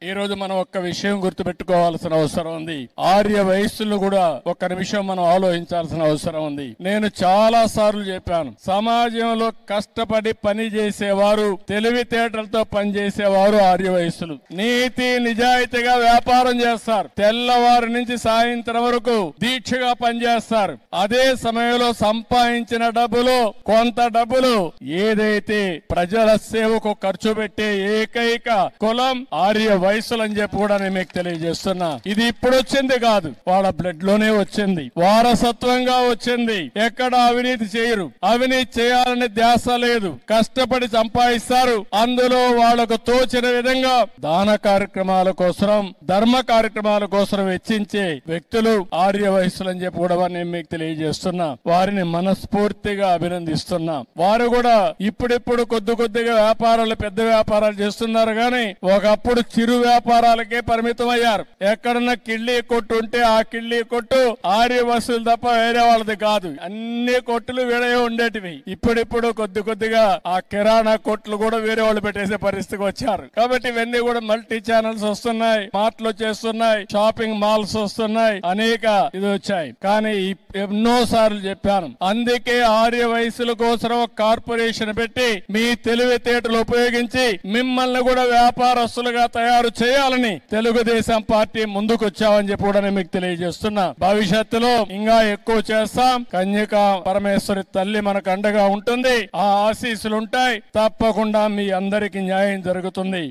ఈ రోజు మనం ఒక్క విషయం గుర్తుపెట్టుకోవాల్సిన అవసరం ఉంది. ఆర్య వయస్సులను కూడా ఒక్క నిమిషం మనం ఆలోచించాల్సిన అవసరం ఉంది. నేను చాలా సార్లు చెప్పాను, సమాజంలో కష్టపడి పని చేసేవారు, తెలివితేటలతో పనిచేసేవారు ఆర్య వయస్సులు. నీతి నిజాయితీగా వ్యాపారం చేస్తారు, తెల్లవారి నుంచి సాయంత్రం వరకు దీక్షగా పనిచేస్తారు. అదే సమయంలో సంపాదించిన డబ్బులు, కొంత డబ్బులు ఏదైతే ప్రజల సేవకు ఖర్చు పెట్టే ఏకైక కులం ఆర్య వయస్సులు అని చెప్పి కూడా నేను మీకు తెలియజేస్తున్నా. ఇది ఇప్పుడు వచ్చింది కాదు, వాళ్ళ బ్లడ్ లోనే వచ్చింది, వారసత్వంగా వచ్చింది. ఎక్కడ అవినీతి చేయరు, అవినీతి చేయాలని ధ్యాస లేదు, కష్టపడి సంపాదిస్తారు. అందులో వాళ్లకు తోచిన విధంగా దాన కార్యక్రమాల కోసం, ధర్మ కార్యక్రమాల కోసం వెచ్చించే వ్యక్తులు ఆర్య వయస్సులు అని చెప్పి కూడా నేను మీకు తెలియజేస్తున్నా. వారిని మనస్ఫూర్తిగా అభినందిస్తున్నా. వారు కూడా ఇప్పుడిప్పుడు కొద్దిగా వ్యాపారాలు, పెద్ద వ్యాపారాలు చేస్తున్నారు గాని ఒకప్పుడు చిరు వ్యాపారాలకే పరిమితం అయ్యారు. ఎక్కడన్నా కిళ్ళీ కొట్టు ఉంటే ఆ కిళ్ళీ కొట్టు ఆర్య వసూలు తప్ప వేరే వాళ్ళది కాదు. అన్ని కొట్టులు వేరే ఉండేటివి. ఇప్పుడిప్పుడు కొద్దిగా ఆ కిరాణా కొట్లు కూడా వేరే వాళ్ళు పెట్టేసే పరిస్థితికి వచ్చారు. కాబట్టి ఇవన్నీ కూడా మల్టీ ఛానల్స్ వస్తున్నాయి, మార్ట్లు చేస్తున్నాయి, షాపింగ్ మాల్స్ వస్తున్నాయి, అనేక ఇది వచ్చాయి. కానీ ఎన్నో సార్లు చెప్పాను, అందుకే ఆర్య వయసుల కోసం ఒక కార్పొరేషన్ పెట్టి మీ తెలివితేటలు ఉపయోగించి మిమ్మల్ని కూడా వ్యాపారస్తులుగా తయారు చేయాలని తెలుగుదేశం పార్టీ ముందుకు వచ్చామని చెప్పి కూడా నేను మీకు తెలియజేస్తున్నా. భవిష్యత్తులో ఇంకా ఎక్కువ చేస్తాం. కన్యక పరమేశ్వరి తల్లి మనకు అండగా ఉంటుంది. ఆ ఆశీస్సులు ఉంటాయి. తప్పకుండా మీ అందరికీ న్యాయం జరుగుతుంది.